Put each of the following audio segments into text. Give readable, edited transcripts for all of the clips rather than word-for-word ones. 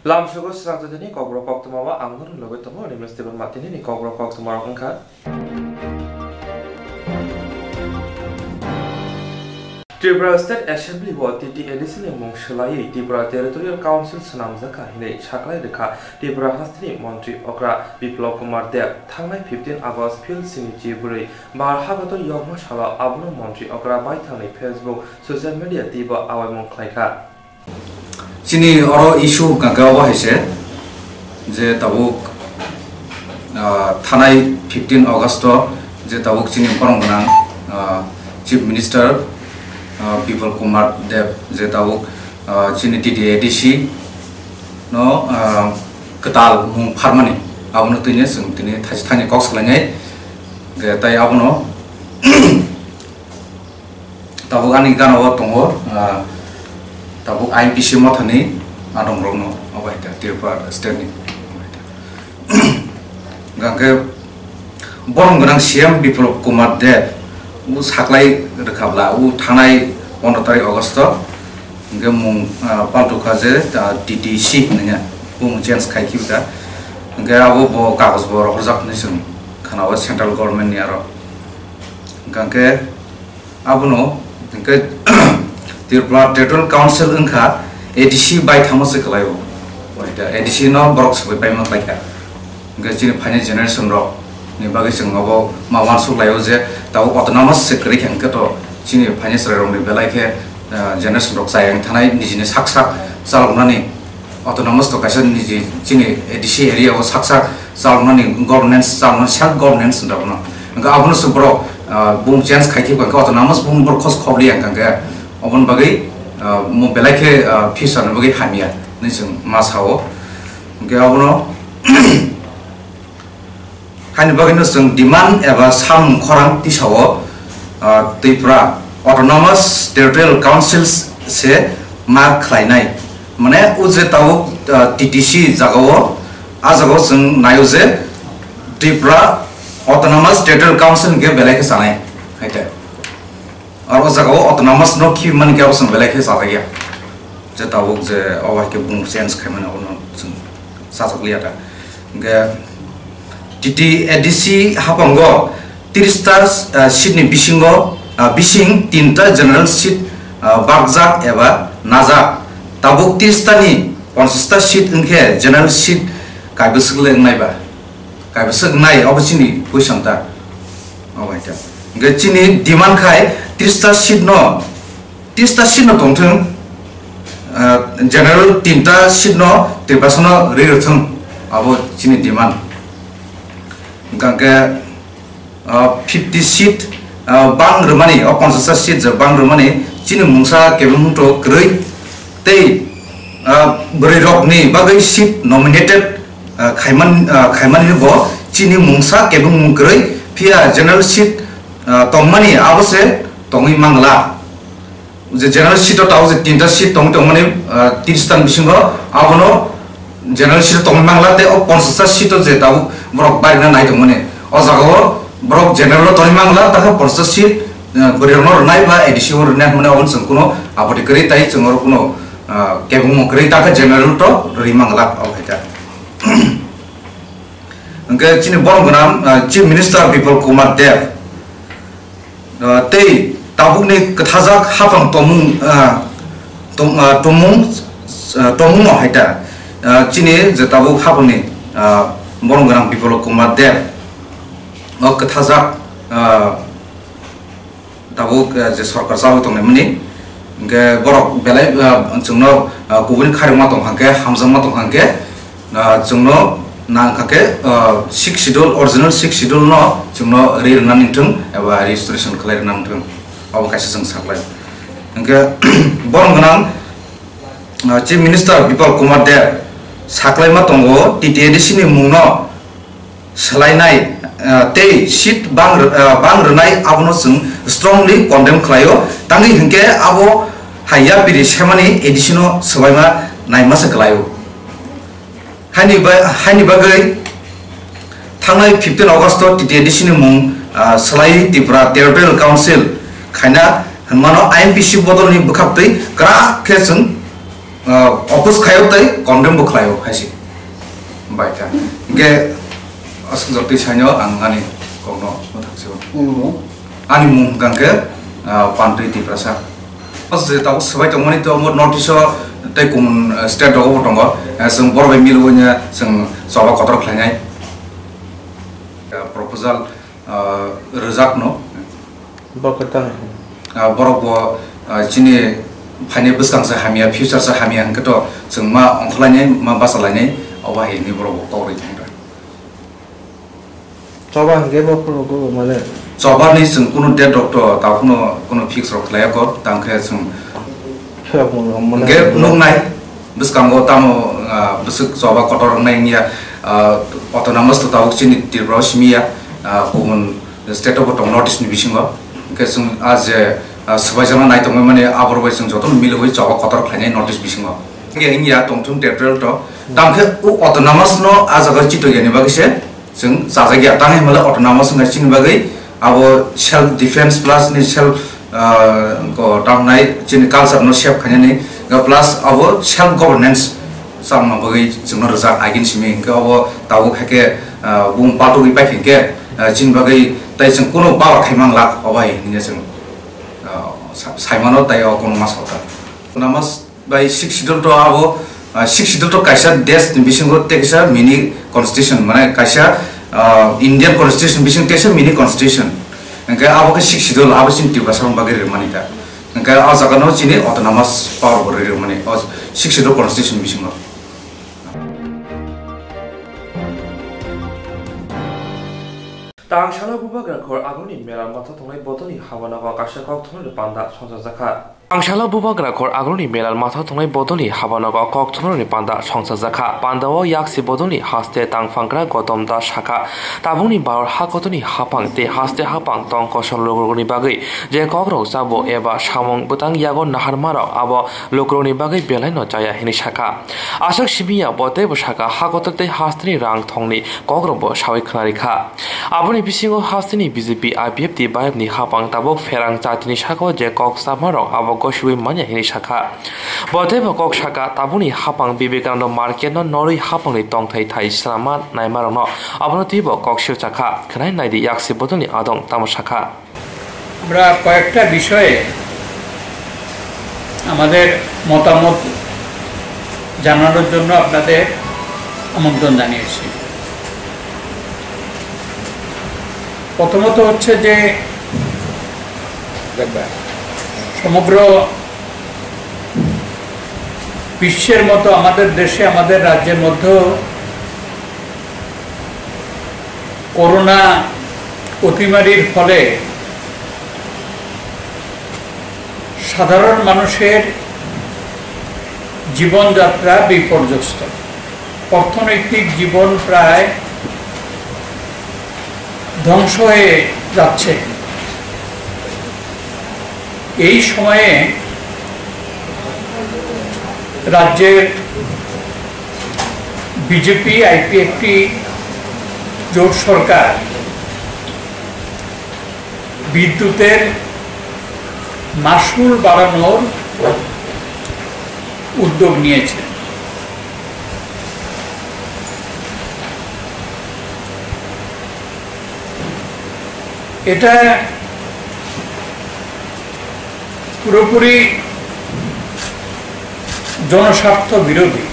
Lamsugo Sratani Cobra Coctoma, Amnon, Logotamo, and Mr. Martini, Cobra Coctoma Unca. Tripura State Assembly was the edition among Shalai, Tripura Territorial Council Sanamzaka, Hine, Chaklai Deka, Tripura Hastini, Montri, Okra, Biplok Kumar Dev, Tangai 15 August, Phil Sini Jiburi, Bar Habato Yogma Shala, Abuno Montri, Okra, Baitani, Facebook, social media, Tiba, Awamon Klaika. Sini oro issue gagawa hese je tabuk thanai 15 August je tabuk sini porong Chief Minister People Kumar Dev je tabuk sini TDADC no ketal mung farmani abono tunya sung tini thani cox langai ge tai abono tabuk ani gano tongo tabuk IPC mothani adong rongno abaita Tripura State ni gangke borong ganang CM Biplok Kumar Dev u saklai rekhabla u thanai 15 tarik August ge mung paltu khaje DDC nanya mung chance khai kibda ge abo bo kagos bo horjak nisung khanawa central government ni aro gangke abono gangke Tripura Territorial Council unka ADC by Thomas Kalayo. ADC no box with payment like that. Gachini Pine Generation Rock, Nibagation of Mawansu Layoze, the autonomous secretary and Kato, Chini Panisra Belike, Generation Rock Sayang, Tanai, Nijin Saksa, Salmani, autonomous location, Chini ADC area was Saksa, Salmani, governance, Salmon, self governance, and Governor Bro, boom chance Kaki, autonomous boom cost Kobli and Kanga. Open bagai mo belake pisan bagai hamia nisung masao ge abono hani bagai nisung demand eba sam khorang tisao Tripura Autonomous Territorial Councils se ma khlainai mane uje tau TTC jagao ajagao sung nayoje Tripura Autonomous Territorial Council ge belake sanai haite और वो जगह autonomous no की मन क्या उसमें बेले के साथ गया जब ताऊ जे आवाज़ के बुंग सेंस के मन उन्होंने साथ लिया था के TDADC हापंगो 30 सीट ने बिशिंग 3 जनरल सीट बागजाक एवं नाजा ताबुक 30 नी 50 सीट उनके जनरल सीट कायबसगले नाई अब चिनी क्वेश्चन था आवाज़ था के चिनी डिमांड खाए 30 seat no tongthung general 3 seat no Tripura rerothung abo chini demand gangke 50 seat bang romani 50 seat je bang romani chini mungsa kebung to grei tei beri rok ni bagai seat nominated khaiman bo chini mungsa kebung grei pia general seat tongmani abose tongi mangla je general seat taw je 3 seat tong mane 30 tan bisingo abono general seat tong mangla te 50 seat je taw borok baina nai tong mane o jago borok general tong mangla ta 50 seat borino nai ba ADC or na mane on sungkuno abodi kri tai chungor kuno kebung kri ta general to ri mangla o haita angke chini borong gunam Chief Minister People Kumar Dev tei tabuk ni kethajak hafang tomung haita chini je tabuk hafang ni borong ganang People Kumar Dev o kethajak tabuk je sarkar sawi tong nemni ge borok belai chungno kubun kharima tong hangke hamjangma tong hangke chungno nang kake 6 schedule original 6 schedule no chungno real naning thung eba registration khlai nang thung abo kaisa jang saklai angke borong ganang Chief Minister People Kumar Dev saklai ma tongo TDADC ni mungno selainai tei seat bang renai abono sung strongly condemn khlaio tangi hingke abo haya piri semani edisino sabaima naima se khlaio Hani bagai thangai 15 August TDADC ni mung selai Tripura Territorial Council kaina hanmano IMPC bodol ni bukhaptei kra khesung oppose খায়ও তাই কন্ডেমबो খায়ও খাইছি বাইটা গে আসল জতি সাইনো আং আনি কোনো মথাকসিও ani mung gangke pantri ti prasa pas je ta sabai tong mani to mo notice tai kum state ro bo tongo sung bor bai milu nya sung soba kotor khlai proposal rezak no bakatang borok bo chini phane buskang sa hamia future sa hamia ang to sung ma ongkhlai ma basalai obai ni borok bo kawri thang soba ge bo pro go mane sobar ni sung kuno dead doctor ta kuno fix rok laya ko tangkhe sung ge nong nai buskang go tamo busuk soba kotor nai nia autonomous to tawuk chini tirbro simia kumun state of tong notice ni bisingo ge sung az sabai jama nai tong mane abor bai sung joton miloi soba kotor khlai notice bisingo ge nia tongthum temporal to tangkhe autonomous no ajaga chito geni bagise sung sajagi tangai mala autonomous ngai bagai abo self defense plus ni self ko tamnai chin culture no shape khanya ni plus abo self governance samma bagai jungna raja agin simi ka abo tabu khake bung patu gi pakin ke chin bagai tai jung kono power khaimang lak obai ni jung saimano tai o kono masota namas bai 6 schedule to abo 6 schedule to kaisa desh bisingo tekisa mini constitution mane kaisa Indian constitution bising tesa mini constitution engke abo ke 6 schedule abo sin tiba sam bagir manita engke ajaga no chini autonomous power borir mani 6 schedule constitution bising no tang shala buba gra khor agoni mera matha thongai botoni hawana ka kasha kok thonre panda sonsa jakha Angshala bubagra khor agroni melal matha thongai bodoli habanaga kok thonore panda songsa jakha pandao yaksi bodoli haste tangfangra gotom da shaka tabuni bar hakotoni hapang te haste hapang tong kosol logroni bagai je kokro sabo eba samong butang yago naharmara abo logroni bagai belai no jaya hini shaka ashak shibia bote bo shaka hakotate hastri rang thongni kokro bo shawi khnari kha aboni bisingo hastini BJP IPF ti bayab ni hapang tabok ferang chatini shako je kok samaro abo Goshwi manya hini shaka boteba kok shaka tabuni hapang bibekando market no nori hapang ni tongthai thai sama naimarong no abono tibo kok shiu chaka khnai naidi yaksi bodoni adong tamo shaka আমরা কয়েকটা বিষয়ে আমাদের মতামত জানানোর জন্য আপনাদের আমন্ত্রণ জানিয়েছি প্রথমত হচ্ছে যে সমগ্র বিশ্বের মতো আমাদের দেশে আমাদের রাজ্যের মধ্যেও করোনা অতিমারীর ফলে সাধারণ মানুষের জীবনযাত্রা বিপর্যস্ত অর্থনৈতিক জীবন প্রায় ধ্বংস হয়ে যাচ্ছে এই সময়ে রাজ্যের বিজেপি আইপিএফটি জোট সরকার বিদ্যুতের মাশুল বাড়ানোর উদ্যোগ নিয়েছে এটা পুরোপুরি জনস্বার্থ বিরোধী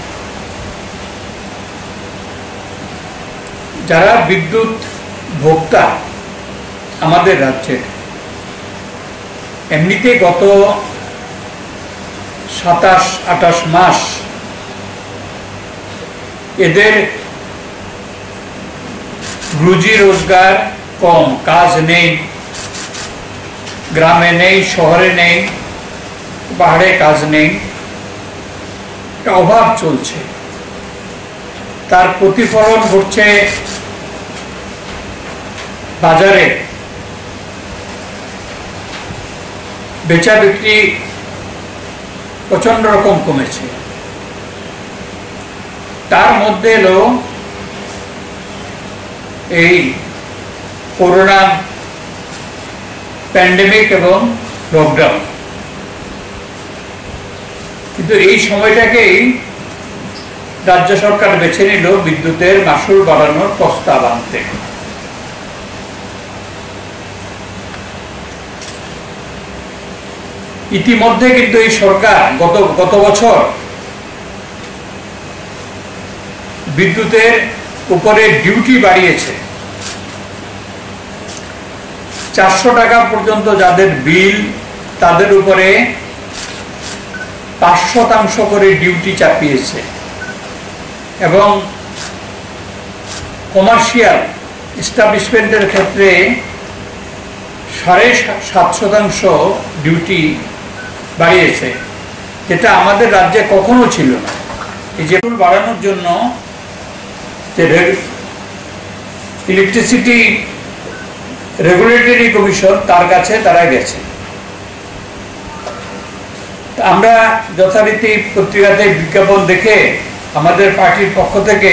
যারা বিদ্যুৎ ভোক্তা আমাদের রাজ্যে এমনিতে গত 27-28 মাস এদের রুজি রোজগার কম কাজ নেই গ্রামে নেই শহরে নেই পাহাড়ে কাজ নেই অভাব চলছে তার প্রতিফলন ঘটছে বাজারে বেচা বিক্রি প্রচন্ড রকম কমেছে তার মধ্যে এলো এই করোনা প্যান্ডেমিক এবং লকডাউন কিন্তু এই সময়টাকেই রাজ্য সরকার বেছে নিল বিদ্যুতের মাশুল বাড়ানোর প্রস্তাব আনতে। ইতিমধ্যে কিন্তু এই সরকার গত বছর বিদ্যুতের উপরে ডিউটি বাড়িয়েছে। 400 টাকা পর্যন্ত যাদের বিল তাদের উপরে 5% করে ডিউটি চাপিয়েছে এবং কমার্শিয়াল এস্টাবলিশমেন্টের ক্ষেত্রে 7.5% ডিউটি বাড়িয়েছে, যেটা আমাদের রাজ্যে কখনো ছিল না। এই যে বাড়ানোর জন্য যে ইলেকট্রিসিটি রেগুলেটরি কমিশন তার কাছে তারা গেছে। আমরা যথারীতি পত্রিকাতে বিজ্ঞাপন দেখে আমাদের পার্টির পক্ষ থেকে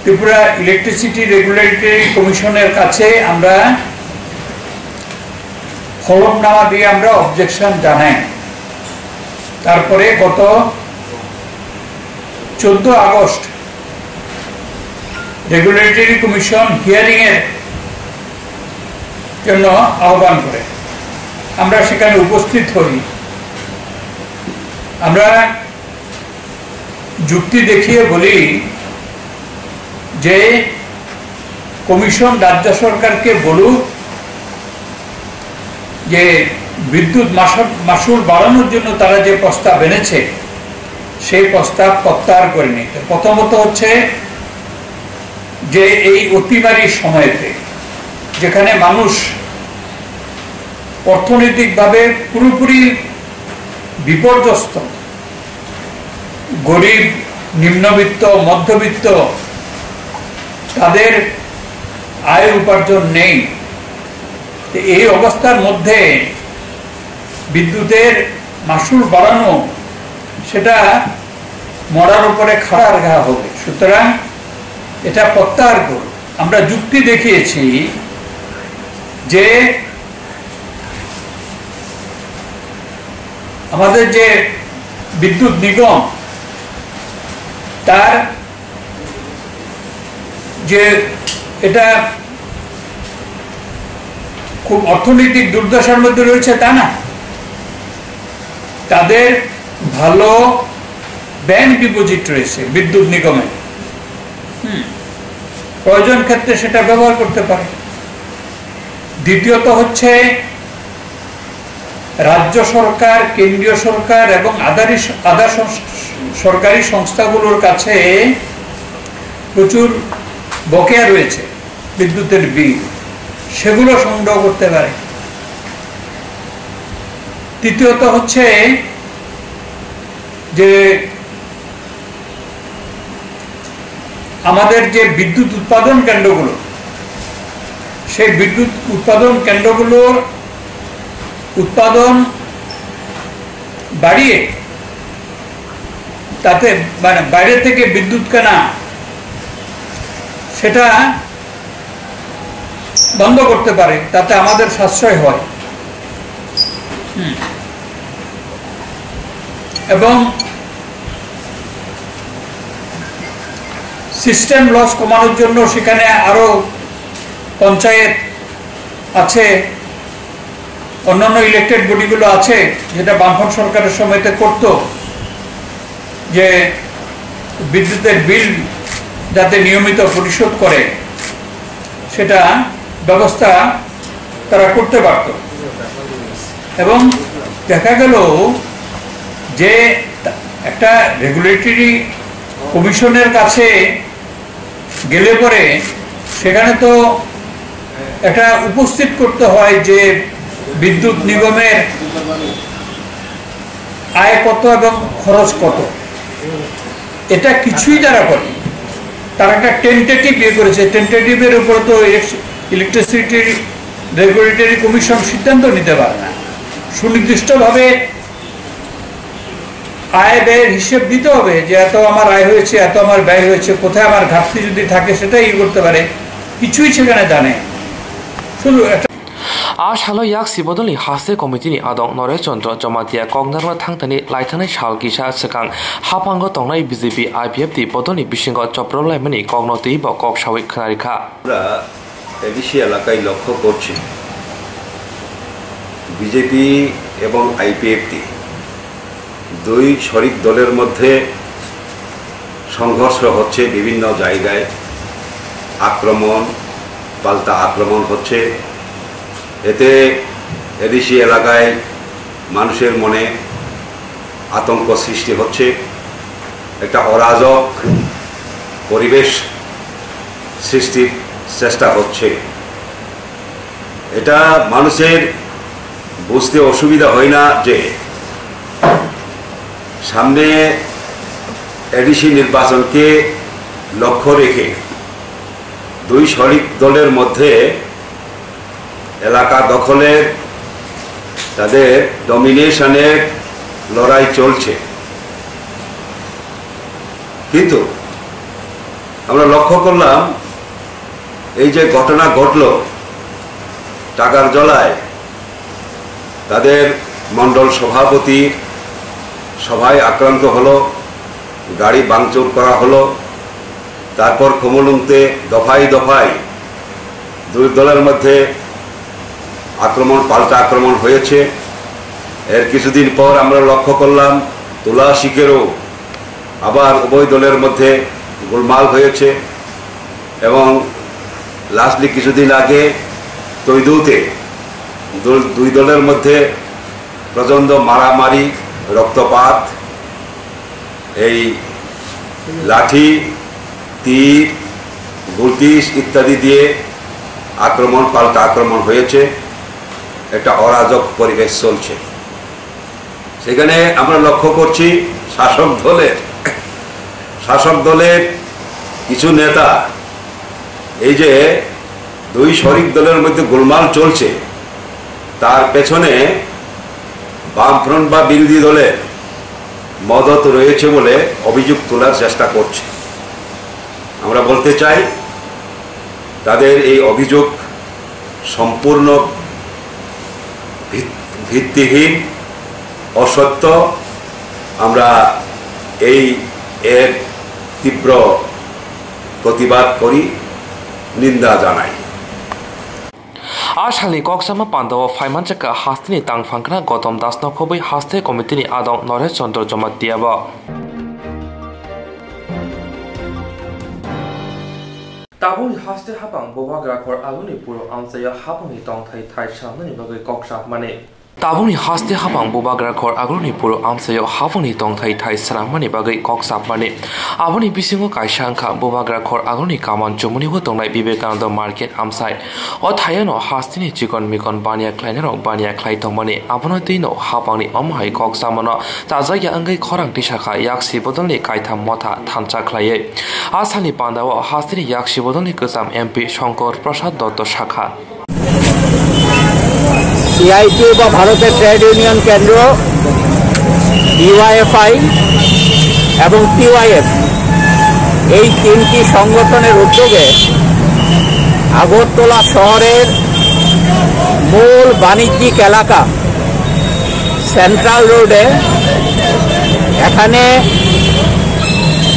ত্রিপুরা ইলেকট্রিসিটি রেগুলেটরি কমিশনের কাছে আমরা হলফনামা দিয়ে আমরা অবজেকশন জানাই। তারপরে গত 14 আগস্ট রেগুলেটরি কমিশন হিয়ারিং এর জন্য আহ্বান করে আমরা সেখানে উপস্থিত হই। আমরা যুক্তি দেখিয়ে বলি যে কমিশন রাজ্য সরকারকে বলুক যে বিদ্যুৎ মাশুল বাড়ানোর জন্য তারা যে প্রস্তাব এনেছে সেই প্রস্তাব প্রত্যাহার করে নিতে। প্রথমত হচ্ছে যে এই অতিমারীর সময়তে যেখানে মানুষ অর্থনৈতিকভাবে পুরোপুরি বিপর্যস্ত, গরিব, নিম্নবিত্ত, মধ্যবিত্ত, তাদের আয় উপার্জন নেই, এই অবস্থার মধ্যে বিদ্যুতের মাশুল বাড়ানো সেটা মরার উপরে খাড়ার ঘা হবে। সুতরাং এটা প্রত্যাহার করুন। আমরা যুক্তি দেখিয়েছি যে আমাদের যে বিদ্যুৎ নিগম তার যে এটা খুব অর্থনৈতিক দুর্দশার মধ্যে রয়েছে তা না, তাদের ভালো ব্যাংক ডিপোজিট রয়েছে বিদ্যুৎ নিগমে, প্রয়োজন ক্ষেত্রে সেটা ব্যবহার করতে পারে। দ্বিতীয়ত হচ্ছে রাজ্য সরকার, কেন্দ্রীয় সরকার এবং আদার সরকারি সংস্থাগুলোর কাছে প্রচুর বকেয়া রয়েছে বিদ্যুতের বিল, সেগুলো সংগ্রহ করতে পারে। তৃতীয়ত হচ্ছে যে আমাদের যে বিদ্যুৎ উৎপাদন কেন্দ্রগুলো, সেই বিদ্যুৎ উৎপাদন কেন্দ্রগুলোর উৎপাদন বাড়িয়ে তাতে মানে বাইরে থেকে বিদ্যুৎ কেনা সেটা বন্ধ করতে পারে, তাতে আমাদের সাশ্রয় হয়। এবং সিস্টেম লস কমানোর জন্য সেখানে আরো পঞ্চায়েত আছে, অন্যান্য ইলেক্টেড বডিগুলো আছে, যেটা বামফ্রন্ট সরকারের সময়তে করত, যে বিদ্যুতের বিল যাতে নিয়মিত পরিশোধ করে সেটা ব্যবস্থা তারা করতে পারত। এবং দেখা গেল যে একটা রেগুলেটরি কমিশনের কাছে গেলে পরে সেখানে তো একটা উপস্থিত করতে হয় যে বিদ্যুৎ নিগমের আয় কত এবং খরচ কত, এটা কিছুই তারা করে। তারা একটা টেন্টেটিভ করেছে, টেন্টেটিভের উপর তো ইলেকট্রিসিটি রেগুলেটরি কমিশন সিদ্ধান্ত নিতে পারে না। সুনির্দিষ্টভাবে আয় ব্যয়ের হিসেব দিতে হবে যে এত আমার আয় হয়েছে, এত আমার ব্যয় হয়েছে, কোথায় আমার ঘাটতি যদি থাকে সেটাই করতে পারে, কিছুই সেখানে জানে শুধু आज हालो याक सिबदलनि हासे कमिटिनि आदं नरेश चंद्र जमातिया कगनारवा थांथानि लाइथानाय साल किसा सकां हापांगो तंनाय बीजेपी आईपीएफ ति बदलनि बिसिंग चप्रलायमनि कगनति ब ककसावै खनारिखा আমরা এডিসি এলাকায় লক্ষ্য করছি বিজেপি এবং আইপিএফটি দুই শরিক দলের মধ্যে সংঘর্ষ হচ্ছে বিভিন্ন জায়গায় আক্রমণ পাল্টা আক্রমণ হচ্ছে এতে এডিসি এলাকায় মানুষের মনে আতঙ্ক সৃষ্টি হচ্ছে একটা অরাজক পরিবেশ সৃষ্টির চেষ্টা হচ্ছে এটা মানুষের বুঝতে অসুবিধা হয় না যে সামনে এডিসি নির্বাচনকে লক্ষ্য রেখে দুই শরিক দলের মধ্যে এলাকা দখলের তাদের ডমিনেশনের লড়াই চলছে কিন্তু আমরা লক্ষ্য করলাম এই যে ঘটনা ঘটল টাকার জলায় তাদের মণ্ডল সভাপতি সভায় আক্রান্ত হলো গাড়ি ভাঙচুর করা হলো তারপর খোমলুংতে দফায় দফায় দুই দলের মধ্যে আক্রমণ পাল্টা আক্রমণ হয়েছে এর কিছুদিন পর আমরা লক্ষ্য করলাম তুলাশিকেরও আবার উভয় দলের মধ্যে গোলমাল হয়েছে এবং লাস্টলি কিছুদিন আগে তৈদুতে দুই দলের মধ্যে প্রচণ্ড মারামারি রক্তপাত এই লাঠি তীর গুলতিস ইত্যাদি দিয়ে আক্রমণ পাল্টা আক্রমণ হয়েছে একটা অরাজক পরিবেশ চলছে সেখানে আমরা লক্ষ্য করছি শাসক দলের কিছু নেতা এই যে দুই শরিক দলের মধ্যে গোলমাল চলছে তার পেছনে বামফ্রন্ট বা বিরোধী দলের মদত রয়েছে বলে অভিযোগ তোলার চেষ্টা করছে আমরা বলতে চাই তাদের এই অভিযোগ সম্পূর্ণ ভিত্তিহীন অসত্য আমরা এর তীব্র প্রতিবাদ করি নিন্দা জানাই आसालनि कक्सामा पान्दाव फाइमानचका हास्तिनि तांफांखना गौतम दास नखबै हास्ते कमिटिनि आदं नरेश चंद्र जमातियाब ताबुनि हास्ते हापां बबाग्राखर आलुनि पुरो आमसाया हापांनि तंथाय थाय सामनि बागै कक्सा माने ताबुनि हास्ते हापां बबाग्राखर आगुनि पुरो आमसायाव हापांनि तंथाय थाय सामनि बागै कक्सा माने आबुनि बिसिङाव कायसा अंखा बबाग्राखर आगुनि कामान जमुनिबो दंनाय विवेकानन्द मार्केट आमसाय अ थायानो हास्तिनि चिकन मिकन बानिया ख्लायनारो बानिया ख्लाय दंमाने आबुनो दैनो हापांनि अमहाय कक्सा मनो ताजाया अंगै खरां दिशाखा याक्सि बदलनि कायथाम मथा थानचा ख्लायै आसालनि पान्दाव हास्तिनि याक्सि बदलनि गोजाम एमपि शंकर प्रसाद दत्त शाखा সিআইটিউ বা ভারতের ট্রেড ইউনিয়ন কেন্দ্র ডিওয়াইএফআই এবং টিওয়াইএফ এই তিনটি সংগঠনের উদ্যোগে আগরতলা শহরের মূল বাণিজ্যিক এলাকা সেন্ট্রাল রোডে এখানে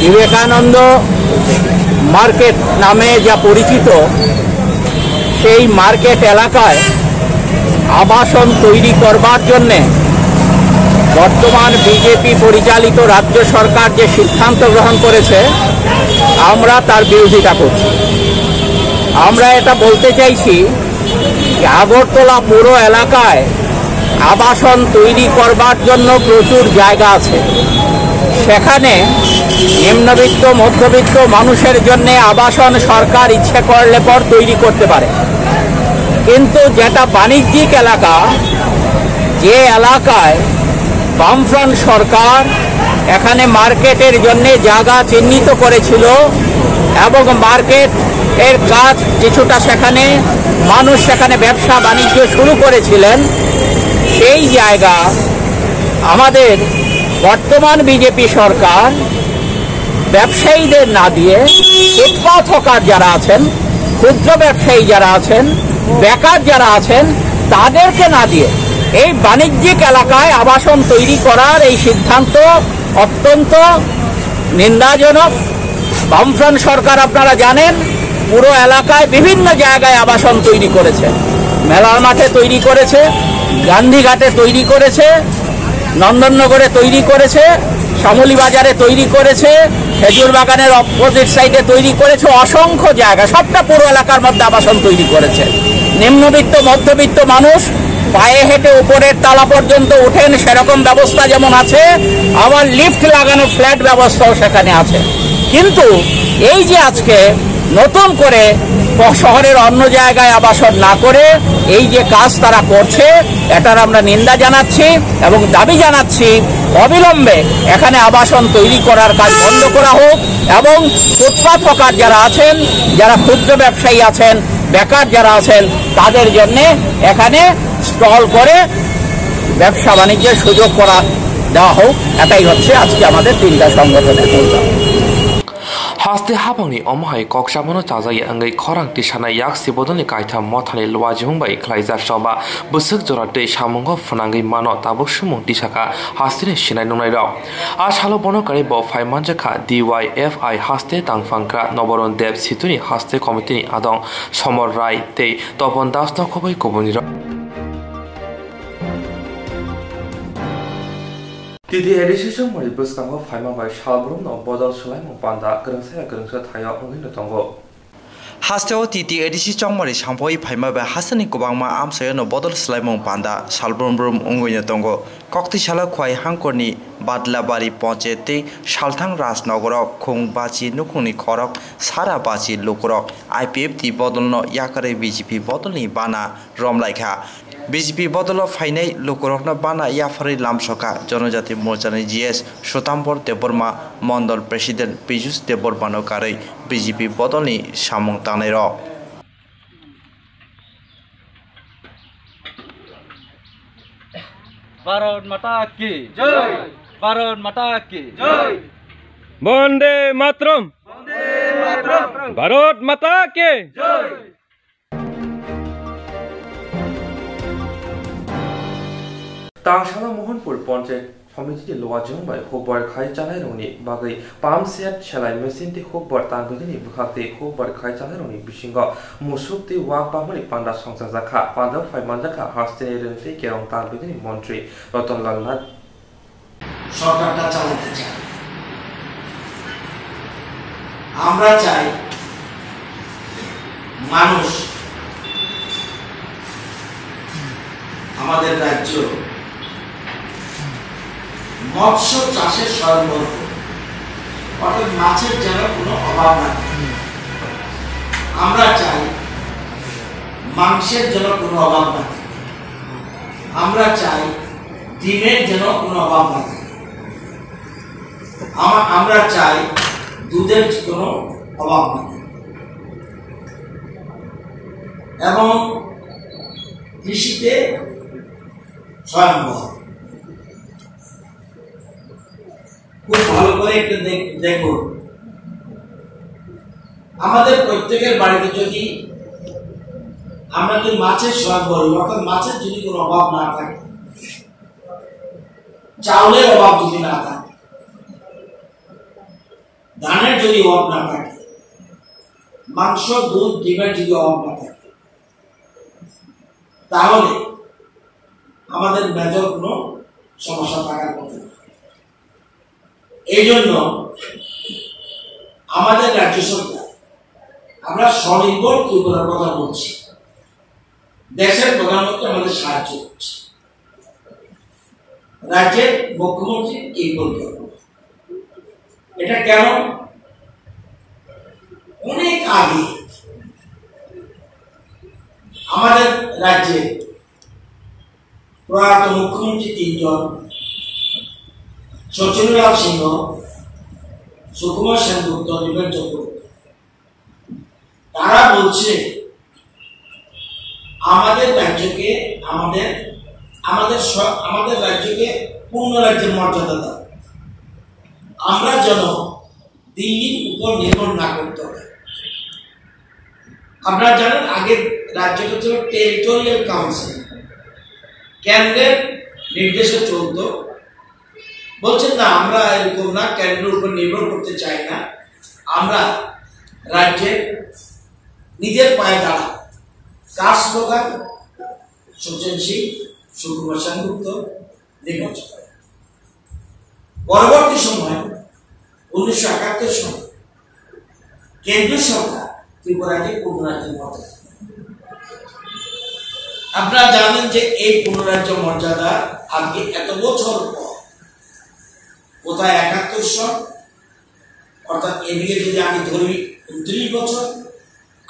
বিবেকানন্দ মার্কেট নামে যা পরিচিত সেই মার্কেট এলাকায় আবাসন তৈরি করবার জন্য বর্তমান বিজেপি পরিচালিত রাজ্য সরকার যে সিদ্ধান্ত গ্রহণ করেছে আমরা তার বিরোধিতা করছি আমরা এটা বলতে চাইছি যে আগরতলা পুর এলাকায় আবাসন তৈরি করবার জন্য প্রচুর জায়গা আছে সেখানে নিম্নবিত্ত মধ্যবিত্ত মানুষের জন্য আবাসন সরকার ইচ্ছে করলে পর তৈরি করতে পারে কিন্তু যেটা বাণিজ্যিক এলাকা যে এলাকায় বামফ্রন্ট সরকার এখানে মার্কেটের জন্য জায়গা চিহ্নিত করেছিল এবং মার্কেট এর কাজ কিছুটা সেখানে মানুষ সেখানে ব্যবসা বাণিজ্য শুরু করেছিলেন সেই জায়গা আমাদের বর্তমান বিজেপি সরকার ব্যবসায়ীদের না দিয়ে ফুটপাত হকার যারা আছেন ক্ষুদ্র ব্যবসায়ী যারা আছেন বেকার যারা আছেন তাদেরকে না দিয়ে এই বাণিজ্যিক এলাকায় আবাসন তৈরি করার এই সিদ্ধান্ত অত্যন্ত নিন্দাজনক। বামফ্রন্ট সরকার আপনারা জানেন পুরো এলাকায় বিভিন্ন জায়গায় আবাসন তৈরি করেছে, মেলার মাঠে তৈরি করেছে, গান্ধীঘাটে তৈরি করেছে, নন্দননগরে তৈরি করেছে, শ্যামলী বাজারে তৈরি করেছে, খেজুর বাগানের অপোজিট সাইডে তৈরি করেছে, অসংখ্য জায়গা, সবটা পুরো এলাকার মধ্যে আবাসন তৈরি করেছে। নিম্নবিত্ত মধ্যবিত্ত মানুষ পায়ে হেঁটে উপরের তলা পর্যন্ত ওঠেন সেরকম ব্যবস্থা যেমন আছে, আবার লিফট লাগানো ফ্ল্যাট ব্যবস্থাও সেখানে আছে। কিন্তু এই যে আজকে নতুন করে শহরের অন্য জায়গায় আবাসন না করে এই যে কাজ তারা করছে, এটার আমরা নিন্দা জানাচ্ছি এবং দাবি জানাচ্ছি অবিলম্বে এখানে আবাসন তৈরি করার কাজ বন্ধ করা হোক এবং ফুটপাত হকার যারা আছেন, যারা ক্ষুদ্র ব্যবসায়ী আছেন, বেকার যারা আছেন, তাদের জন্যে এখানে স্টল করে ব্যবসা বাণিজ্যের সুযোগ করা দেওয়া হোক। এটাই হচ্ছে আজকে আমাদের তিনটা সংগঠনের মূল্য। Haste habangni omhai koksamono tajaye angai khorang tisana yak sibodoni kaitha mothani lwajung bai khlaija soba busuk jorate samungo funangai mano tabuk sumung tisaka hastine sinai nunai rao ashalo bonokari bo phaimanjakha DYFI haste tangfangkra noboron dev situni haste committee adong somor rai tei topon das no khobai kobuni ro Titi edisi mori buskango faima bai shalbrum no bodol sulai mo panda gerengsa thaya ongin tongo Hasteo titi edisi chongmari sampoi phaima ba hasani kobangma amsayo no bodol sulai mo panda shalbrum ongin tongo kokti shala khwai hangkorni badlabari ponchete shalthang rajnagorok khungbachi nukungni khorok sara bachi lokorok IPF ti bodol no yakare BJP bodol ni bana romlaikha BJP বদল ফাইনাই লোকরকনা বানা ইয়াফারি লামসকা জনজাতি মোর্চানি GS Sutambar Debbarma mandal president Piyush দেববর্মানো কারৈ BJP বদলনি সামং তানাই র ভারত মাতা কি জয় ভারত মাতা কি জয় বন্দে মাতরম ভারত মাতা কি জয় Tangshala Mohanpur Ponchayat Committee Lwajung bai Hobbar Khai Chanai Roni bagai Palm Set Chalai Machine ti Hobbar Tanbudini Bukhate Hobbar Khai Chanai Roni Bishinga Musuk ti Wang Pamani Panda Songsajakha Panda Phaimanjakha Hastine Rente Kerong Tanbudini Montri Ratonlal Nath সরকারটা চালাতে চায় আমরা চাই মানুষ আমাদের রাজ্য মৎস্য চাষের স্বয়ংবর অর্থাৎ মাছের যেন কোনো অভাব না থাকে আমরা চাই মাংসের যেন কোনো অভাব না থাকে আমরা চাই ডিমের যেন কোনো অভাব না থাকে আমরা চাই দুধের কোনো অভাব না থাকে এবং কৃষিতে স্বয়ংবর খুব ভালো করে একটু দেখুন আমাদের প্রত্যেকের বাড়িতে যদি আমরা যদি মাছের স্বয়ংবর অর্থাৎ মাছের যদি কোনো অভাব না থাকে চাউলের অভাব যদি না থাকে ধানের যদি অভাব না থাকে মাংস দুধ ডিমের যদি অভাব না থাকে তাহলে আমাদের মেজর কোনো সমস্যা থাকার কথা না এই জন্য আমাদের রাজ্য সরকার আমরা স্বনির্ভর করার কথা বলছি দেশের প্রধানমন্ত্রী আমাদের সাহায্য করছে রাজ্যের মুখ্যমন্ত্রী এই পরিকল্পনা এটা কেন অনেক আগে আমাদের রাজ্যে প্রয়াত মুখ্যমন্ত্রী তিনজন শচীন্দ্রলাল সিংহ সুকুমার সেনগুপ্ত নিবেন চক্রবর্তী তারা বলছে আমাদের রাজ্যকে আমাদের রাজ্যকে পূর্ণ রাজ্যের মর্যাদা দাও আমরা যেন দিল্লির উপর নির্ভর না করতে হবে আপনারা জানেন আগে রাজ্যটা ছিল টেরিটোরিয়াল কাউন্সিল কেন্দ্রের নির্দেশে চলতো। বলছেন না আমরা এরকম না, কেন্দ্রের উপর নির্ভর করতে চাই না, আমরা রাজ্যে নিজের পায়ে দাঁড়া। কার স্লোগান? সচিন সিং, সুকুমার সেনগুপ্ত, নির্বাচ। পরবর্তী সময় 1971 সালে কেন্দ্রীয় সরকার ত্রিপুরাকে পূর্ণরাজ্যের মর্যাদা। আপনারা জানেন যে এই পূর্ণরাজ্য মর্যাদা আজকে এত বছর পর, কোথায় 71 সন, অর্থাৎ এদিকে যদি আমি ধরি 29 বছর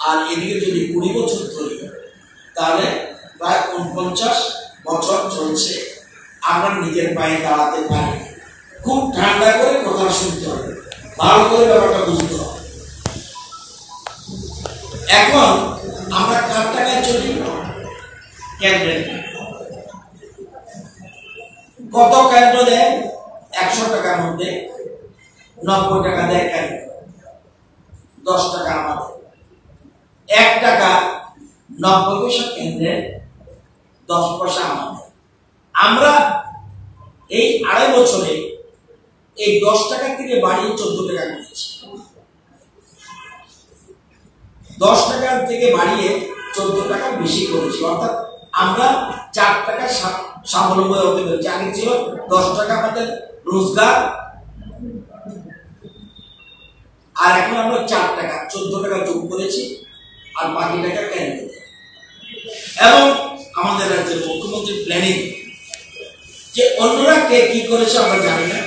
আর এদিকে যদি 20 বছর ধরি, তাহলে প্রায় 49 বছর চলছে আমরা নিজের পায়ে দাঁড়াতে পারি। খুব ঠান্ডা করে কথা শুনতে হবে, ভালো করে ব্যাপারটা বুঝতে হবে। এখন আমরা কার টাকায় চলি? কেন্দ্রের। কত কেন্দ্র দেয়? 100 টাকার মধ্যে 90 টাকা দেয় কেন্দ্র, 10 টাকা আমাদের। 1 টাকা 90 পয়সা কেন্দ্রের, 10 পয়সা আমাদের। আমরা এই 2.5 বছরে এই 10 টাকা থেকে বাড়িয়ে 14 টাকা করেছি। 10 টাকা থেকে বাড়িয়ে 14 টাকা বেশি করেছি, অর্থাৎ আমরা 4 টাকা স্বাবলম্বী হতে পেরেছি। আগে ছিল 10 টাকা আমাদের রোজগার, আর এখন আমরা 4 টাকা 14 টাকা যোগ করেছি, আর বাকি টাকা কেন্দ্র। এবং আমাদের রাজ্যের মুখ্যমন্ত্রী প্ল্যানিং যে অন্যরা কে কি করেছে আমরা জানি না,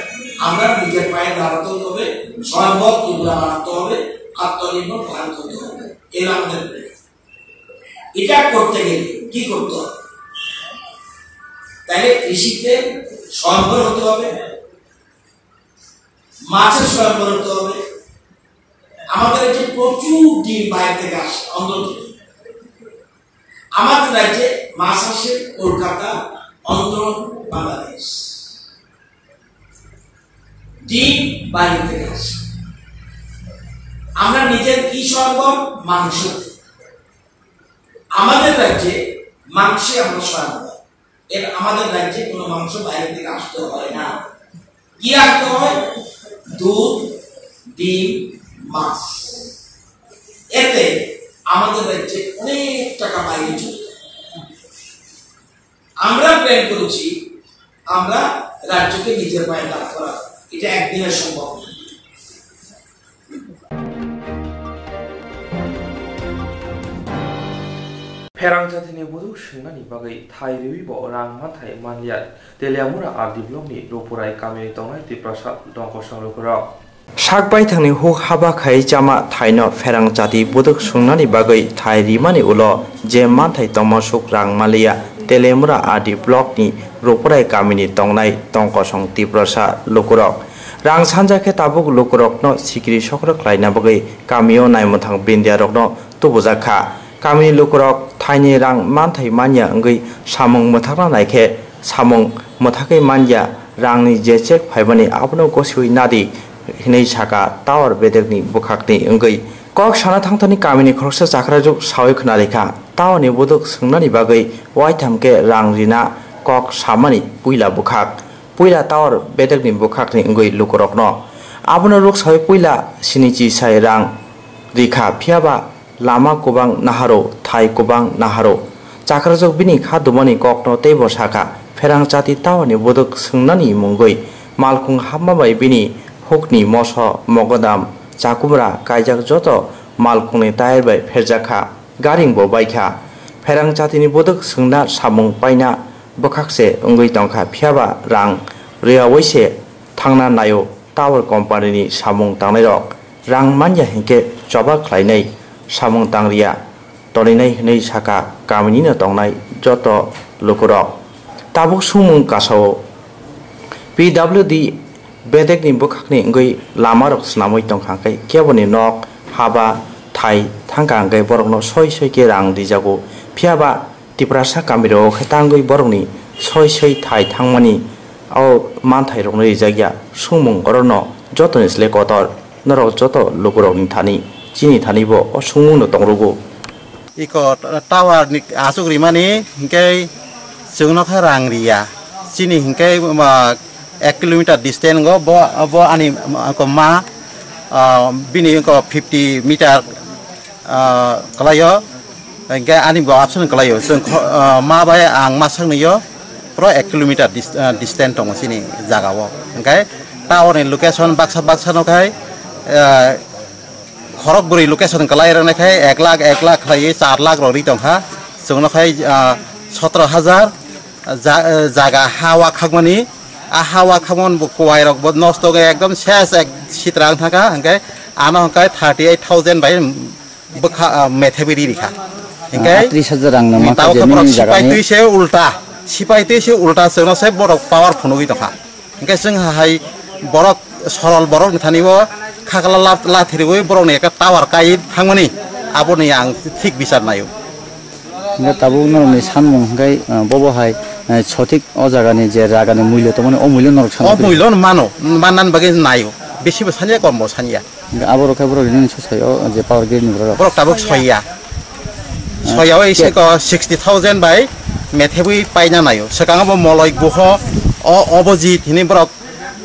আমরা নিজের পায়ে দাঁড়াতে হবে, স্বয়ম্ভর ত্রিপুরা বানাতে হবে, আত্মনির্ভর ভারত হতে হবে। এর আমাদের প্ল্যানিং। এটা করতে গেলে কি করতে হবে? তাহলে কৃষিতে স্বয়ম্ভর হতে হবে, মাছের স্বয়ম্ভর হতে হবে। আমাদের রাজ্যে প্রচুর ডিম বাইরে থেকে আসে, অন্ধ্র থেকে। আমাদের রাজ্যে মাছ আসে কলকাতা, অন্ধ্র, বাংলাদেশ। ডিম বাইরে থেকে আসে। আমরা নিজের কি স্বয়ম্ভর? মাংস। আমাদের রাজ্যে মাংসে আমরা স্বয়ম্ভর। এর আমাদের রাজ্যে কোনো মাংস বাইরে থেকে আসতে হয় না। কি আসতে হয়? দুধ, ডিম, মাছ। এতে আমাদের রাজ্যে অনেক টাকা বাইরে চলে যায়। আমরা প্ল্যান করেছি আমরা রাজ্যকে নিজের পায়ে দাঁড় করা। এটা একদিনের সম্ভব না। Ferang Jathini Budu Shingani Bagai Thai Ribo Rang Mathai Manya Teliamura Ardi Blogni Lopurai Kami Tongai Tiprasat Donkosang Lokura Sakbai thangni hu haba khai chama thaino ferang jati buduk sungnani bagai thai rimani ulo je manthai tongmo suk rang malia Telemura Ardi Blogni Lopurai Kamini Tongnai Tongkosang Tiprasa Lokurok Rang sanjake tabuk Lokurokno Sikri Sokrok Laina Bagai Kamio Naimuthang Bindiarokno Tubuzakha Kami Lokurok Thaini Rang Manthai Manya Ngai Samung Muthakna Naike Samung Muthakai Manya Rangni Jechek Phaibani Abno Kosui Nadi Hinai Saka Tower Bedegni Bukakni Ngai Kok Sana Thangtani Kamini Kroksa Chakrajuk Sawik Nalika Tawni Buduk Sungnani Bagai Waitamke Rang Rina Kok Samani Puila Bukak Puila Tower Bedegni Bukakni Ngai Lokurokno Abno Ruk Sawi Puila Sinichi Sai Rang Rika Phiaba Lama Kubang Naharo, Thai Kubang Naharo. Chakrajok bini khadumani kokno tebo saka. Ferang jati tawani buduk sungnani mungoi. Malkung hammabai bini hukni moso mogodam. Chakumra kaijak joto malkungni tayarbai ferjaka. Garing bo baikha. Ferang jati ni buduk sungna samung paina. Bokakse ungoi tongka phiaba rang. Ria waise thangna nayo. Tower company ni samung tangnirok. Rang manja hinke coba klainai. Samung tangria torinai nei saka kamini na tongnai joto lokurok tabuk sumung kasao PWD bedek ni bukhakni ngoi lamarok snamoi tongkhangkai keboni nok haba thai thangkangkai borokno soi ke rang dijago phiaba tiprasa kamiro khetangoi borokni soi thai thangmani au manthai rokni jagya sumung orono joto nisle kotor norok joto lokurok ni thani Chini thanibo osung no tongrugo iko tawa ni asuk rimani hingkai जोंनो खा रांरिया चिनी हिंके 1 kilometre distance गो बो आनी को मा बिनि को 50 metre कलायो हिंके आनी बो ऑप्शन कलायो जों मा बाय आं मा संनियो pro 1 kilometer distance tong sini jagawo हिंके टावर नि लोकेशन बाक्सा no kai खरगबुरी लोकेशन कलाई रने खाय 1 लाख खाय 4 लाख रो रितों खा जोंनो खाय 17000 जागा हावा खागमनि आ हावा खामन बकवाय रक बद नष्ट गे एकदम शेष एक सित्रां थाका हंके आनो हंके 38000 बाय बखा मेथेबिरि रिखा हंके 30000 रां नमा जेनि जागा सिपाइ से उल्टा जोंनो से बरक पावर फुनुगि तखा हंके जों हाय बरक सरल बरक थानिबो खागला लाथेरिबो बरक ने टावर काय थांमनि आबोनि आं ठीक बिचार नायो ताबो नरनि सानमुं हंगाय बबहाय सठिक अ जागानि जे रागानि मूल्य त माने अमूल्य नरक सान अमूल्य मानो माननान बागे नायो बेसिबो सानिया कम सानिया आबो रखाय बरक नि ससायो जे पावर ग्रिड नि बरक ताबो सया सयाव एसे को 60000 बाय मेथेबुई पाइना नायो सकांगबो मलय गुह अबजित हिनि बरक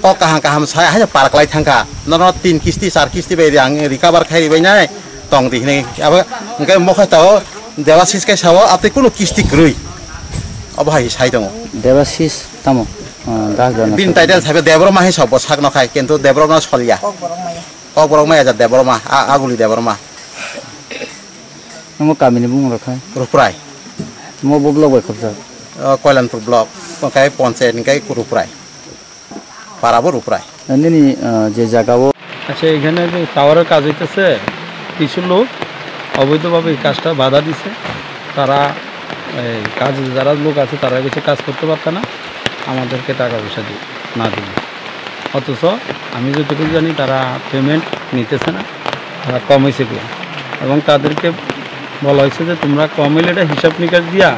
क काहाम साय हाय पार्कलाय थांका नन 3 किस्ति 4 किस्ति बाय आं रिकभार खायरिबाय नाय तंग दिने अब ओंके मखताव देवाशिष के साव आपते कुनो किस्ति ग्रुइ अब हाय साइ दङ देवाशिष तामो गागना बिन टाइटेल साबे देबरमा हे सब साग नखाय किन्तु देबरमा सलिया क बरमा या देबरमा आगुली देबरमा नमो कामिनि बुं रखाय रुप्राय मो ब्लक बाय खबजा कल्याणपुर ब्लक ओंकाय पंचायत निकाय रुप्राय पाराबो रुप्राय ननि जे जागाबो আচ্ছা এখানে যে টাওয়ারের কাজ হইতেছে কিছু লোক অবৈধভাবে এই কাজটা বাধা দিছে তারা এই কাজ যারা লোক আছে তারা কিছু কাজ করতে পারতে না আমাদেরকে টাকা পয়সা দিয়ে না দিলে অথচ আমি যতটুকু জানি তারা পেমেন্ট নিতেছে না তারা কম হয়েছে এবং তাদেরকে বলা হয়েছে যে তোমরা কম হইলে এটা হিসাব নিকাশ দিয়া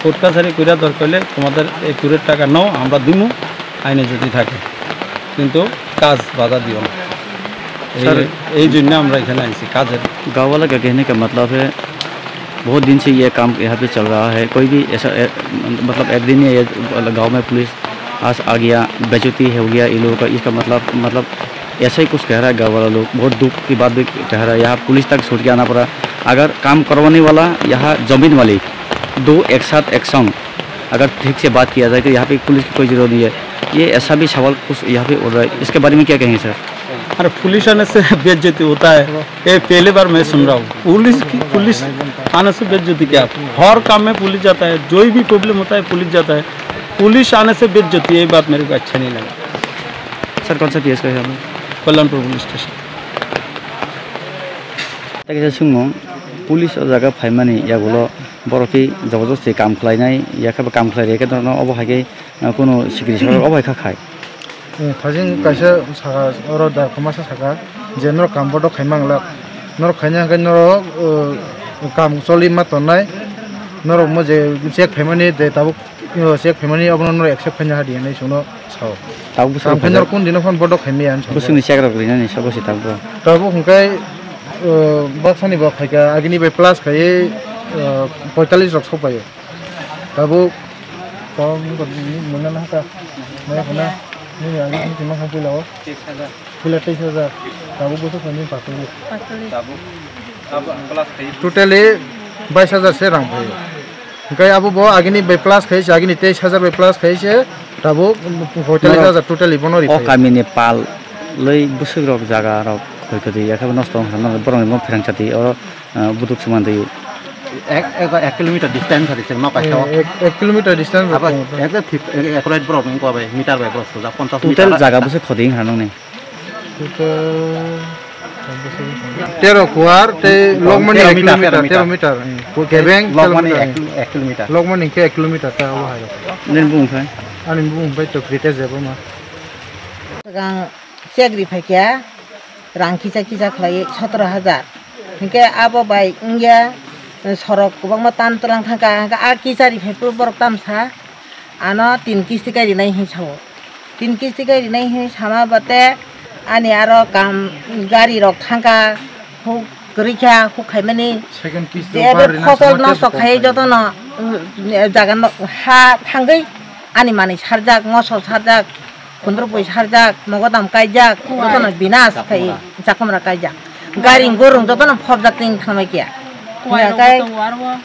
কোর্ট কাছারি কইরা দরকার হলে তোমাদের এই ট্যুরের টাকা নাও আমরা দিমু আইনে যদি থাকে কিন্তু काज बाधा दियो सर यही जुन्ना हम रहे हैं इसी काज गाँव वाला का कहने का मतलब है बहुत दिन से ये काम यहाँ पे चल रहा है कोई भी ऐसा मतलब एक दिन ये गांव में पुलिस आज आ गया बेइज्जती हो गया इन लोगों का इसका मतलब ऐसा ही कुछ कह रहा है गाँव वाला लोग बहुत दुख की बात भी कह रहा है यहाँ पुलिस तक छूट के आना पड़ा अगर काम करवाने वाला यहाँ जमीन वाली दो एक साथ एक संग अगर ठीक से बात किया जाए तो यहाँ पे पुलिस की कोई जरूरत नहीं है ये ऐसा भी सवाल कुछ यहाँ पे उड़ रहा है इसके बारे में क्या कहेंगे सर अरे पुलिस आने से बेइज्जती होता है ये पहले बार मैं सुन रहा हूँ पुलिस आने से बेइज्जती क्या हर काम में पुलिस जाता है जो भी प्रॉब्लम होता है पुलिस जाता है पुलिस आने से बेइज्जती ये बात मेरे को अच्छा नहीं लगा सर कौन सा केस का है कल्याणपुर पुलिस स्टेशन सुनो पुलिस जगह फाइमानी या बोलो बरकी जबरदस्ती काम खालायनाय या काम खालायनाय के धरन अबहाय कोनो सिक्रिसर अबहाय खाय थाजिं कायसा सागा अरो दा खमासा सागा जेनर काम बड खायमांगला नर खायना के नर काम चलि मातनाय नर मजे चेक फेमानि दे ताबु चेक फेमानि अबन नर एक्सेप्ट खायना हादि नै सुनो साव ताबु साम खायना कोन दिन फन बड खायमियान बुसुनि चेक रगलिना नि सबसे ताबु हुंकाय बाक्सानि बा खायगा आगिनि बे प्लस खाय 45 रक सपायो ताबु कम मोना ना का मैं होना नहीं आगे नहीं मखा पुलाव पुला 23000 ताबु गोसो खनि पातले ताबु अब प्लस खाय टोटली 22000 से रां भयो ओंखाय आबो बो आगिनि बे प्लस खाय आगिनि 23000 बे प्लस खाय से ताबु 45000 टोटली बनरि ओ कामि नेपाल लै बुसुरक जागा रक खयखदि याखा नष्ट खालामना बरंनि म फेरांचाति और बुदुक समानदै 1 किलोमीटर डिस्टेंस है से मापाइयो 1 किलोमीटर डिस्टेंस अब एक्यूरेट ब्रॉक में कोबे मीटर बाय ब्रॉक जा 50 टोटल जगह बसे खदिं हानो ने 13 कुआर ते लोगमनि 1 किलोमीटर 13 मीटर केबेंग लोगमनि 1 किलोमीटर लोगमनि के 1 किलोमीटर ता हो हायो नेन बुंफाय आनि बुंबाय तो क्रिटे जेबो मा गां सेग्रि फायकिया रां खिसा खलाय 17000 हिके आबो बाय इंगिया सरक गोबां तान तलां थांगा आ किसारि फेफुर बरक तामसा आनो 3 किस्ति गारि नाय हिसाव 3 किस्ति गारि नाय हि सामा बाते आनि आरो काम गारि रक थांगा हु गरिखा हु खायमानि सेकेंड किस्ति जेबो फसल नष्ट खाय जतन jaga ha thangai ani mani sarjak moso sarjak kundrupoi sarjak mogodam kaijak jotono binas kai jakamra kaijak garing gorong jotono phobjak ting thamai kia kai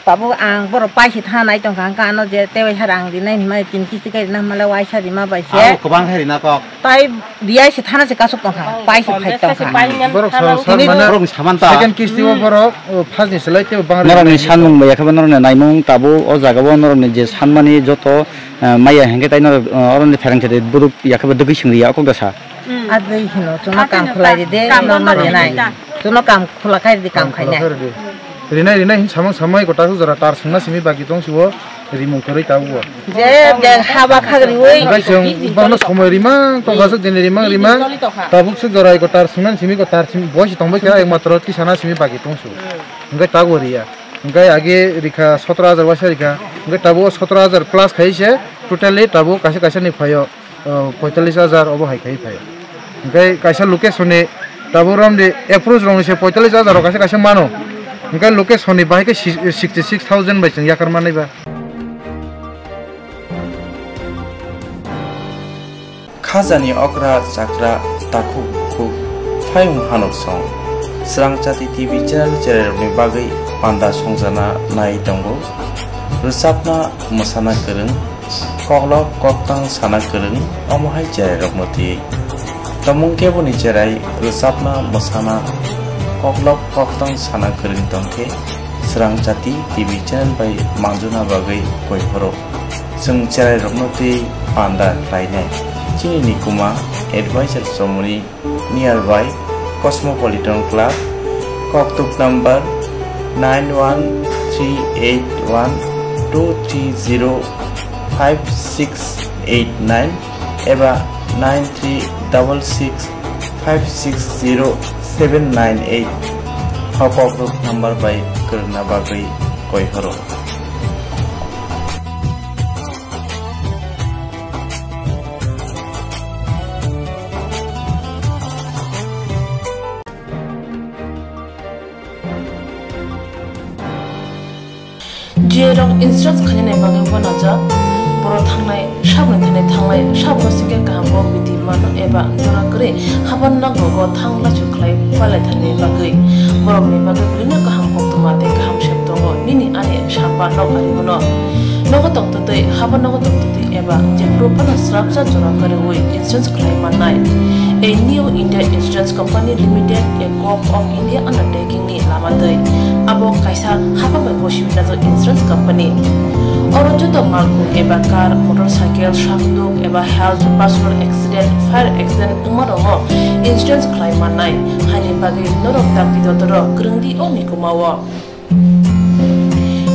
babu ang boro paisi thanai tong kang kano je tewe harang dinai mai tin kisi kai na mala waisa rima baise kobang hari na kok tai dia si thana se kasuk tong kang paisi phai tong kang borok sar mana borok samanta second kisti o borok first ni selai te bang noroni sanmung ba yakaba noroni naimung tabu o jagabo noroni je sanmani joto maya henge tai nor oroni tharang chede buruk yakaba dugi singri akok dasa adai hino chuna kam khulai de normal nai chuna kam khula khai de kam khai nai Rina hin samang samai kota tu jara tar sungna simi bagi tong siwo rimung koroi tahu wo. Je haba khagri woi. Guys yang bangno samai rimang tong gasuk dene rimang tabuk su jara kota sungna simi kota simi boy tong bai kira ek matro ki sana simi bagi tong su. Enggak tahu ria. Enggak age rika 17000 wasa rika. Enggak tahu 17000 plus khai se totally tahu kase ni phayo 45000 obo hai khai phayo. Enggak kase location ne tahu ram de approach rong se 45000 kase mano. Enggak location ni bahai ke 66000 bai ya karma nai ba. Khazani okra chakra taku ku phayung hanok song Srang Chati TV channel ni bagai panda songjana nai tongo rusapna musana kereng koklok koktang sana kereng omohai channel rokmoti tomung keboni cherai rusapna musana koklok koktang sana kereng tongke Srang Chati TV channel bai mangjuna bagai koi phoro sung channel rokmoti panda lainai Chini Nikuma Advisor Somuni nearby Cosmopolitan Club Koktuk number 91382305689 eba 9366560798 Hopok number by Karna Bagai Koihoro Jerong instructs khane bagai bonaja boro thangnai sabne thane thangnai sabno sike kaham biti man eba jona kre haban na gogo thangla chuklai pale thane bagai borok ni bagai brina kaham koktuma te kaham sheptongo nini ani sapa no ari gono nogo tokto te haban nogo tokto te eba jepro pana structure jona kare oi insurance khlai manai a new India Insurance Company Limited a co-op of India undertaking ni lamadai abo kaisa haba bai koshibina jo insurance company oro joto malku eba car motorcycle shakduk eba health personal accident fire accident umarongo insurance claim manai hani bagi norok takti dotoro grungdi omi kumawa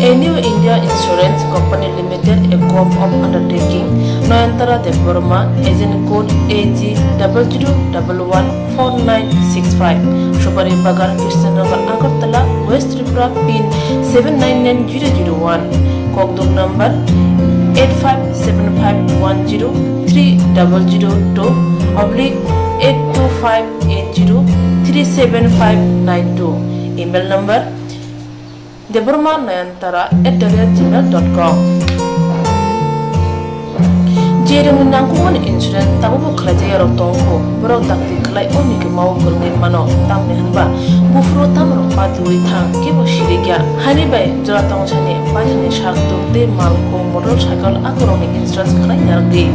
A new India Insurance Company Limited, a co-op of undertaking, Noyantara de Burma, agent code AG 00114965, Shubari Bagar, Krishnagar, Agartala, West Tripura, PIN 799001, Kokduk number 85751030/82580375592, email number deburmanayantara@gmail.com Jereng nangkungan insurance tabu bekerja ya rotongko berok takti kelai oni ke mau bermain mano tamne hanba bufro tamro patui thang ke bosirigya hani bai joratong chane bajane shakto te malko motorcycle akroni insurance kelai yargi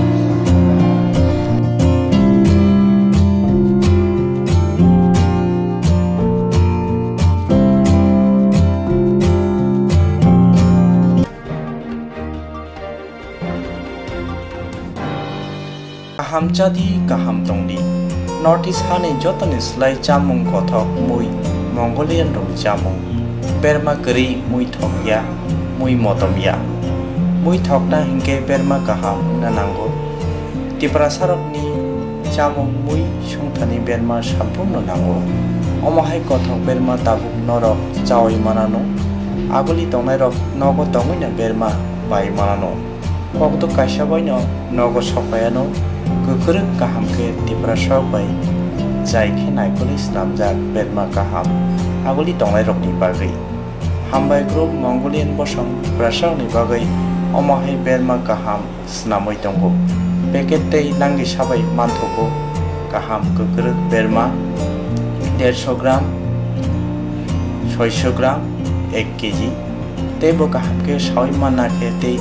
Kaham jadi kaham tongdi Northeast hane jotani slai chamung kothok mui Mongolian rong chamung Berma keri mui thokya mui motomya mui thokna hingke berma kaham nanango Tiprasarok ni chamung mui sungthani berma sampum nanango Omahai kothok berma tabuk norok chawi manano Aguli tongnai rok nogo tongina berma bai manano Kokto kaishaboino nogo sopayano Kukuruk kaham ke Tiprasarok bai Jai ke naikuli slamjak berma kaham Aguli tonglai rok ni bagai हामबाय group Mongolian बसं ब्रासावनि बागै अमाहाय बेरमा गाहाम स्नामै दंगो packet दै नांगि साबाय मानथोगो गाहाम गोग्गो बेरमा 150 ग्राम 600 ग्राम 1 KG तेबो गाहाम के सावै मानाखे दै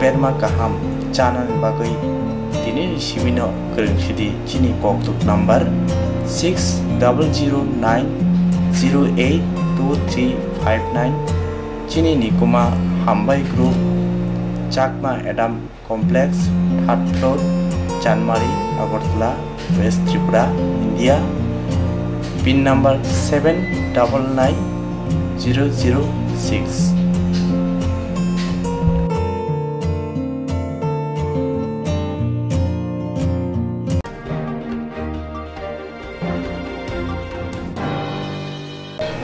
बेरमा गाहाम जानानै बागै दिनै सिमिनो गोरोंसिदि चिनि कक्टुक नम्बर 6009082359 चिनि निकुमा हामबाय group Chakma Adam complex 3rd floor Chanmari Agartala west Tripura India pin number 799006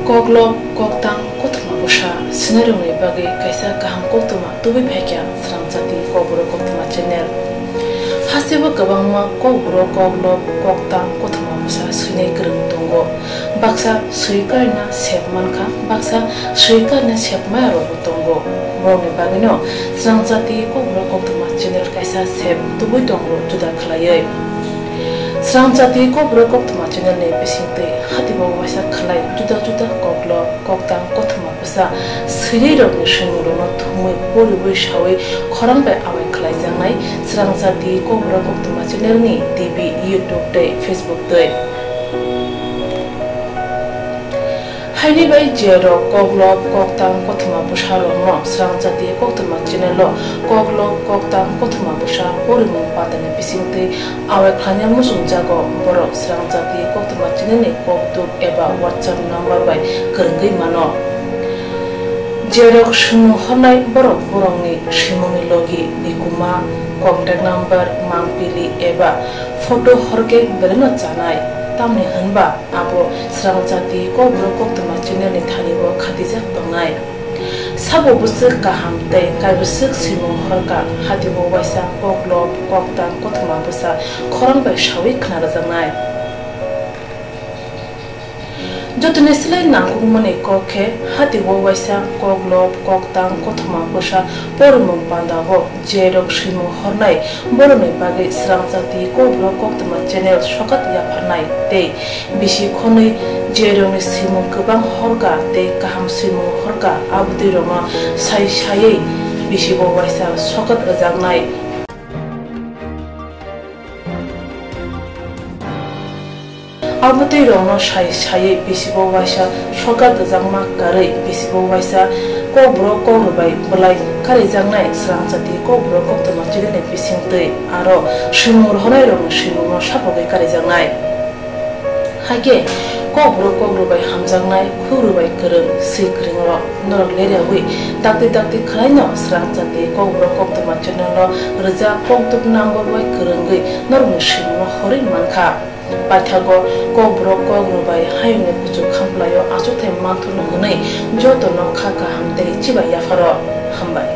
Koglo koktang kotuma busha sinarungi bagi kaisa kaham kotuma tubi phekya sramjati koburo kotuma channel hasiba gabangma koburo koglo koktang kotuma busha sinai gerung tongo baksa suikarna sepmanka baksa suikarna sepmaro tongo borni bagino sramjati koburo kotuma channel kaisa sep tubi tongo juda khalayai Sramjati kobro koktuma channel ne pisingte hatibo wasa khalai juda koklo koktang koktuma busa siri rong shinguro no thumui poribu shawi khorang bai awai khalai jangnai Sramjati kobro koktuma channel ni TV YouTube te Facebook te Haini bai jero koglo koktang koktuma busa ro Sramjati koktuma channel lo koglo koktang koktuma busa porimu patane pisingte awai khanya musung jago boro Sramjati koktuma channel ni koktuk eba WhatsApp number bai kerenggai mano jero sumu honai borok borongni simoni logi nikuma contact number mangpili eba photo horke beleno chanai tamni hanba abo Sramjati kobro koktuma channel ni thanibo khatijak tongnai sabo busuk kaham tei kaibusuk simung horka hatibo waisa koklo koktang koktuma busa khorang bai shawi khnar jangnai jotune silai nangung mone kokhe hatibo waisa koklo koktang koktuma busa pormung pandago jerok simung hornai borone bage Sramjati kobro koktuma channel sokat yaphanai tei bisi khonoi jerong simung kubang horga tei kaham simung horga abdi roma sai sai bisi bo waisa sokat rajangnai abdi roma sai bisi bo waisa sokat rajangma karai bisi bo waisa kobro kobai bulai kare jangnai Sramjati kobro koktuma channel bisingtei aro simur honai rong simung sapogai kare jangnai hage kobro bai hamjangnai khuru bai kereng sikringo norok leriawi dakti khlaino Sramjati kobro koktuma channel lo reja koktuk number bai kerengai norok simung hori mankha pathago kobro bai hayne kuchu khamplayo achukthai manthunu hnai jotono khaka hamte chiba yafaro hambai